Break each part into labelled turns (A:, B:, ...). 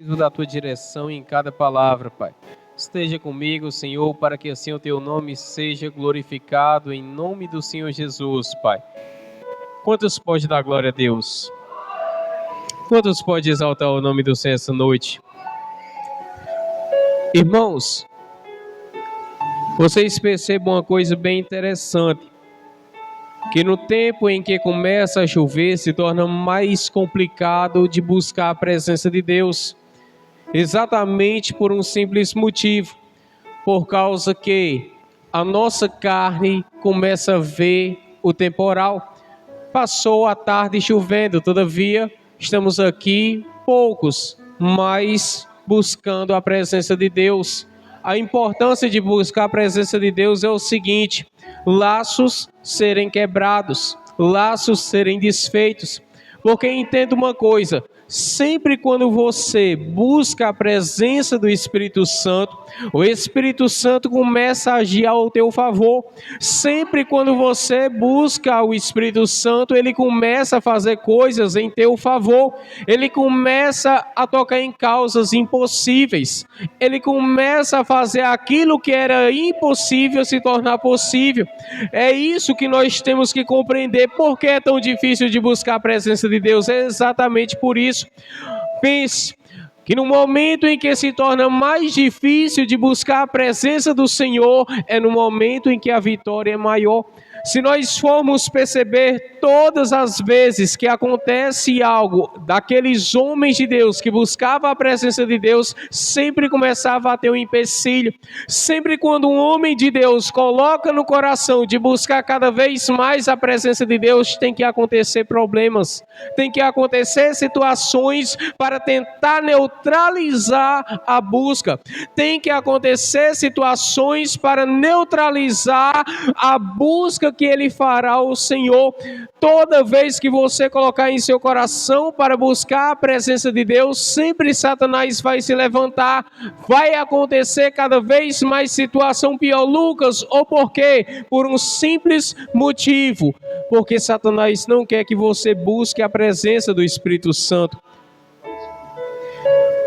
A: Da tua direção em cada palavra, Pai. Esteja comigo, Senhor, para que assim o teu nome seja glorificado em nome do Senhor Jesus, Pai. Quantos pode dar glória a Deus? Quantos pode exaltar o nome do Senhor essa noite? Irmãos, vocês percebam uma coisa bem interessante, que no tempo em que começa a chover se torna mais complicado de buscar a presença de Deus. Exatamente por um simples motivo, por causa que a nossa carne começa a ver o temporal. Passou a tarde chovendo, todavia estamos aqui poucos, mas buscando a presença de Deus. A importância de buscar a presença de Deus é o seguinte: laços serem quebrados, laços serem desfeitos. Porque entenda uma coisa, sempre quando você busca a presença do Espírito Santo, o Espírito Santo começa a agir ao teu favor. Sempre quando você busca o Espírito Santo, ele começa a fazer coisas em teu favor. Ele começa a tocar em causas impossíveis. Ele começa a fazer aquilo que era impossível se tornar possível. É isso que nós temos que compreender. Por que é tão difícil de buscar a presença de Deus? É exatamente por isso. Pense que no momento em que se torna mais difícil de buscar a presença do Senhor, é no momento em que a vitória é maior. Se nós formos perceber todas as vezes que acontece algo daqueles homens de Deus que buscavam a presença de Deus, sempre começava a ter um empecilho. Sempre quando um homem de Deus coloca no coração de buscar cada vez mais a presença de Deus, tem que acontecer problemas, tem que acontecer situações para tentar neutralizar a busca, tem que acontecer situações para neutralizar a busca que ele fará ao Senhor. Toda vez que você colocar em seu coração para buscar a presença de Deus, sempre Satanás vai se levantar, vai acontecer cada vez mais situação pior. Lucas, ou por quê? Por um simples motivo, porque Satanás não quer que você busque a presença do Espírito Santo.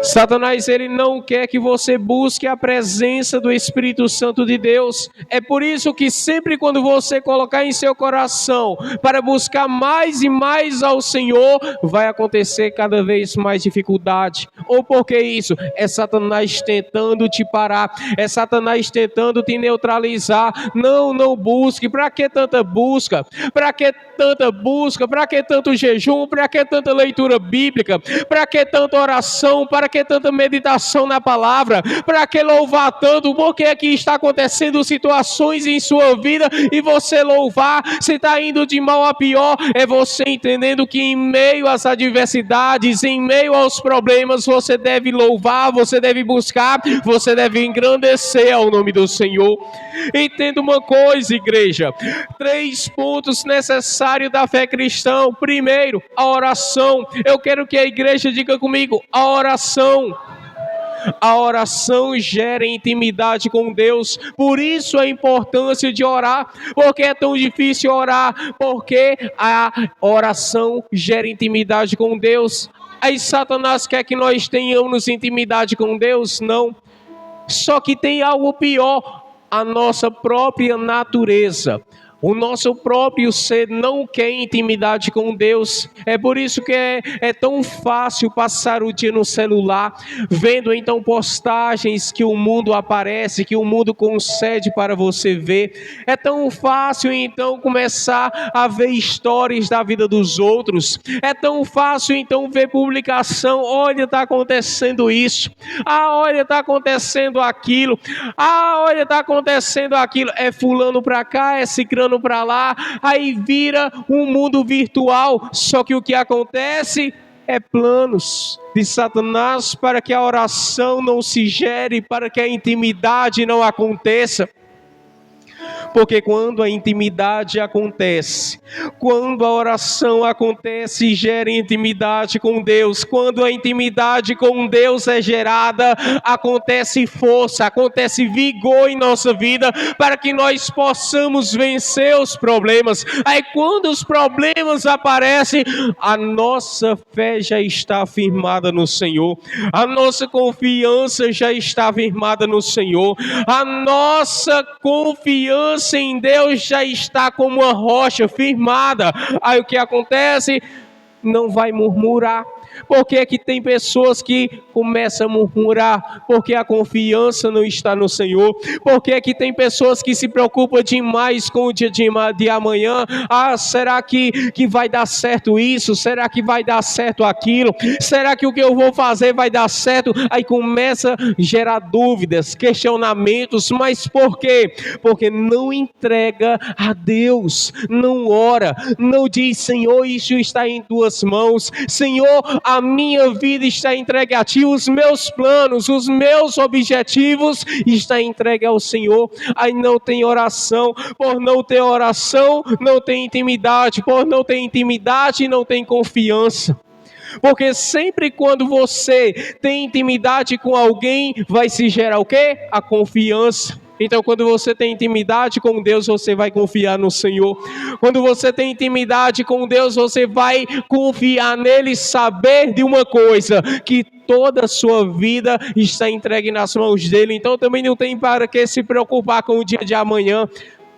A: Satanás, ele não quer que você busque a presença do Espírito Santo de Deus. É por isso que sempre quando você colocar em seu coração para buscar mais e mais ao Senhor, vai acontecer cada vez mais dificuldade. Ou por que isso? É Satanás tentando te parar, é Satanás tentando te neutralizar. Não busque. Para que tanta busca? Para que tanta busca? Para que tanto jejum? Para que tanta leitura bíblica? Para que tanta oração? Para que tanta meditação na palavra? Para que louvar tanto? Porque aqui está acontecendo situações em sua vida e você louvar, se está indo de mal a pior, é você entendendo que em meio às adversidades, em meio aos problemas, você deve louvar, você deve buscar, você deve engrandecer ao nome do Senhor. Entenda uma coisa, igreja: 3 pontos necessários da fé cristã. Primeiro, a oração. Eu quero que a igreja diga comigo: a oração. A oração gera intimidade com Deus. Por isso a importância de orar. Por que é tão difícil orar? Porque a oração gera intimidade com Deus. Aí Satanás quer que nós tenhamos intimidade com Deus? Não. Só que tem algo pior: a nossa própria natureza. O nosso próprio ser não quer intimidade com Deus. É por isso que é tão fácil passar o dia no celular, vendo então postagens que o mundo aparece, que o mundo concede para você ver. É tão fácil então começar a ver stories da vida dos outros. É tão fácil então ver publicação: olha, está acontecendo isso. Olha, está acontecendo aquilo. Olha, está acontecendo aquilo. É fulano para cá, é cicrano para lá, aí vira um mundo virtual. Só que o que acontece é planos de Satanás para que a oração não se gere, para que a intimidade não aconteça. Porque quando a intimidade acontece, quando a oração acontece, gera intimidade com Deus. Quando a intimidade com Deus é gerada, acontece força, acontece vigor em nossa vida, para que nós possamos vencer os problemas. Aí quando os problemas aparecem, a nossa fé já está firmada no Senhor, a nossa confiança já está firmada no Senhor, a nossa confiança em Deus já está como uma rocha firmada. Aí o que acontece? Não vai murmurar. Por que que tem pessoas que começam a murmurar? Porque a confiança não está no Senhor. Por que que tem pessoas que se preocupam demais com o dia de amanhã? Será que vai dar certo isso? Será que vai dar certo aquilo? Será que o que eu vou fazer vai dar certo? Aí começa a gerar dúvidas, questionamentos. Mas por quê? Porque não entrega a Deus, não ora, não diz: Senhor, isso está em tuas mãos. Senhor, a minha vida está entregue a ti, os meus planos, os meus objetivos está entregue ao Senhor. Aí não tem oração. Por não ter oração, não tem intimidade. Por não ter intimidade, não tem confiança. Porque sempre quando você tem intimidade com alguém, vai se gerar o quê? A confiança. Então, quando você tem intimidade com Deus, você vai confiar no Senhor. Quando você tem intimidade com Deus, você vai confiar nele, saber de uma coisa, que toda a sua vida está entregue nas mãos dele. Então, também não tem para que se preocupar com o dia de amanhã.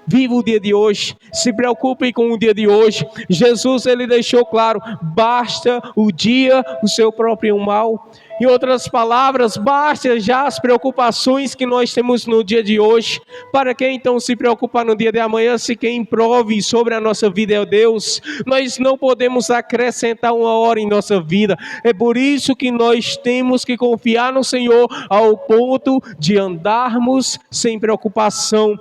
A: Viva o dia de hoje, se preocupe com o dia de hoje. Jesus, ele deixou claro: basta o dia o seu próprio mal. Em outras palavras, basta já as preocupações que nós temos no dia de hoje. Para que então se preocupar no dia de amanhã, se quem prove sobre a nossa vida é Deus? Nós não podemos acrescentar uma hora em nossa vida. É por isso que nós temos que confiar no Senhor ao ponto de andarmos sem preocupação.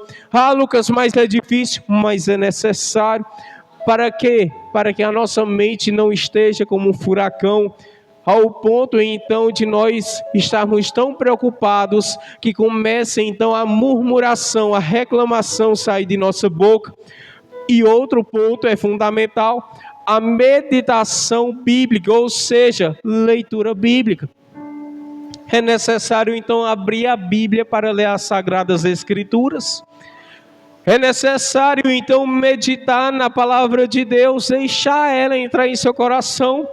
A: Lucas, mas é difícil, mas é necessário. Para quê? Para que a nossa mente não esteja como um furacão, ao ponto então de nós estarmos tão preocupados que comece então a murmuração, a reclamação sair de nossa boca. E outro ponto é fundamental: a meditação bíblica, ou seja, leitura bíblica. É necessário então abrir a Bíblia para ler as Sagradas Escrituras. É necessário então meditar na palavra de Deus, deixar ela entrar em seu coração.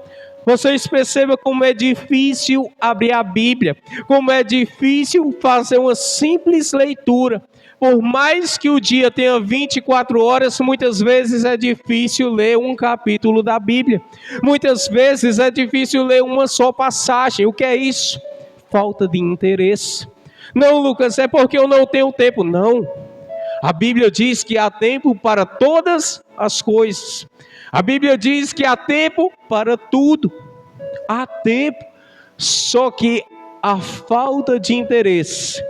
A: Vocês percebam como é difícil abrir a Bíblia, como é difícil fazer uma simples leitura. Por mais que o dia tenha 24 horas, muitas vezes é difícil ler um capítulo da Bíblia. Muitas vezes é difícil ler uma só passagem. O que é isso? Falta de interesse. Não, Lucas, é porque eu não tenho tempo. Não. A Bíblia diz que há tempo para todas as coisas. A Bíblia diz que há tempo para tudo. Há tempo. Só que a falta de interesse,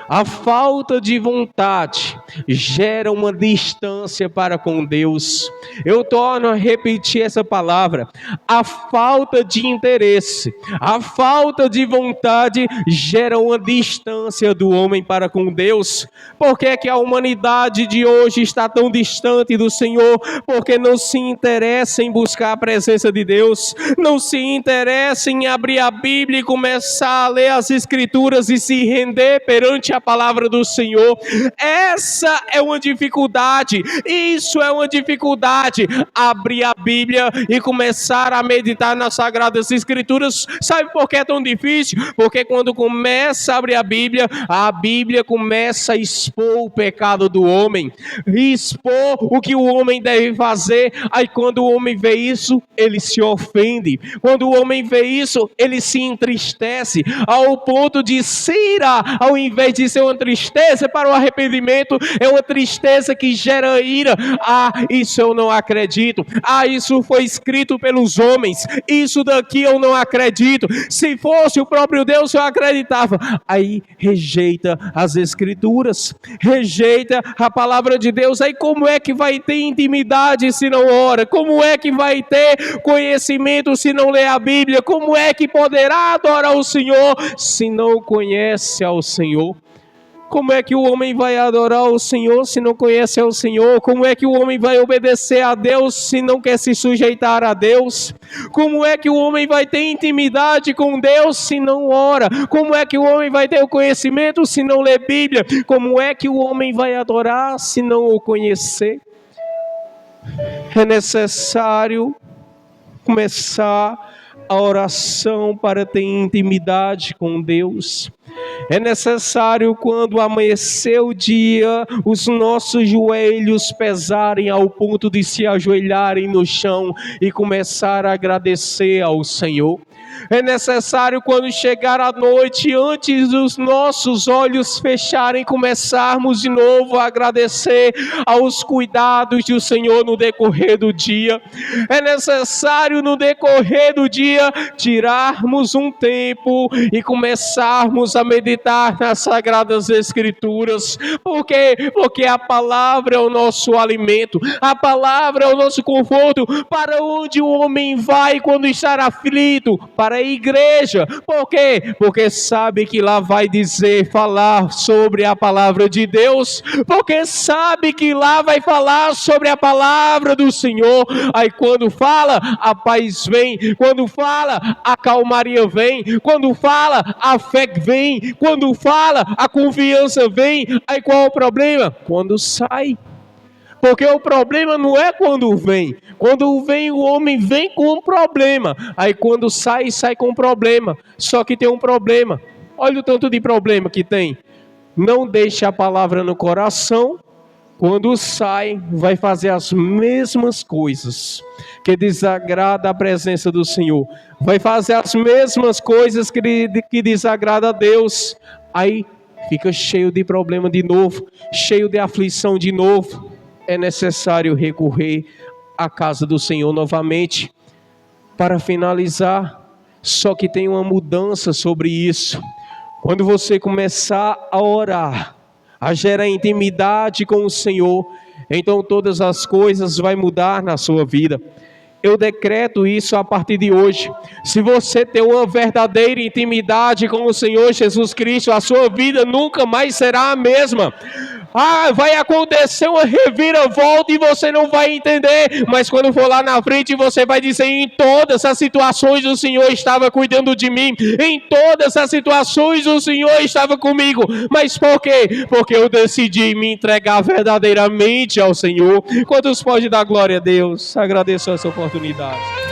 A: a falta de vontade gera uma distância para com Deus. Eu torno a repetir essa palavra: a falta de interesse, a falta de vontade gera uma distância do homem para com Deus. Por que que a humanidade de hoje está tão distante do Senhor? Porque não se interessa em buscar a presença de Deus, não se interessa em abrir a Bíblia e começar a ler as Escrituras e se render perante a palavra do Senhor. Essa é uma dificuldade. Isso é uma dificuldade. Abrir a Bíblia e começar a meditar nas Sagradas Escrituras. Sabe por que é tão difícil? Porque quando começa a abrir a Bíblia começa a expor o pecado do homem, expor o que o homem deve fazer. Aí quando o homem vê isso, ele se ofende. Quando o homem vê isso, ele se entristece, ao ponto de ira, ao invés de ser uma tristeza para o arrependimento, é uma tristeza que gera ira. Isso eu não acredito. Isso foi escrito pelos homens. Isso daqui eu não acredito. Se fosse o próprio Deus, eu acreditava. Aí rejeita as Escrituras, rejeita a palavra de Deus. Aí como é que vai ter intimidade se não ora? Como é que vai ter conhecimento se não lê a Bíblia? Como é que poderá adorar o Senhor se não conhece ao Senhor? Como é que o homem vai adorar o Senhor se não conhece o Senhor? Como é que o homem vai obedecer a Deus se não quer se sujeitar a Deus? Como é que o homem vai ter intimidade com Deus se não ora? Como é que o homem vai ter o conhecimento se não lê Bíblia? Como é que o homem vai adorar se não o conhecer? É necessário começar a oração para ter intimidade com Deus. É necessário, quando amanhecer o dia, os nossos joelhos pesarem ao ponto de se ajoelharem no chão e começar a agradecer ao Senhor. É necessário, quando chegar a noite, antes dos nossos olhos fecharem, começarmos de novo a agradecer aos cuidados do Senhor no decorrer do dia. É necessário, no decorrer do dia, tirarmos um tempo e começarmos a meditar nas Sagradas Escrituras. Por quê? Porque a palavra é o nosso alimento, a palavra é o nosso conforto. Para onde o homem vai quando está aflito? Para a igreja. Por quê? Porque sabe que lá vai falar sobre a palavra de Deus, porque sabe que lá vai falar sobre a palavra do Senhor. Aí quando fala, a paz vem, quando fala, a calmaria vem, quando fala, a fé vem, quando fala, a confiança vem. Aí qual é o problema? Quando sai. Porque o problema não é quando vem. Quando vem, o homem vem com um problema. Aí quando sai, sai com um problema. Só que tem um problema. Olha o tanto de problema que tem. Não deixe a palavra no coração. Quando sai, vai fazer as mesmas coisas que desagrada a presença do Senhor. Vai fazer as mesmas coisas que desagrada a Deus. Aí fica cheio de problema de novo. Cheio de aflição de novo. É necessário recorrer à casa do Senhor novamente. Para finalizar, só que tem uma mudança sobre isso. Quando você começar a orar, a gerar intimidade com o Senhor, então todas as coisas vão mudar na sua vida. Eu decreto isso a partir de hoje. Se você tem uma verdadeira intimidade com o Senhor Jesus Cristo, a sua vida nunca mais será a mesma. Vai acontecer uma reviravolta e você não vai entender, mas quando for lá na frente você vai dizer: em todas as situações o Senhor estava cuidando de mim, em todas as situações o Senhor estava comigo. Mas por quê? Porque eu decidi me entregar verdadeiramente ao Senhor. Quantos podem dar glória a Deus? Agradeço essa oportunidade.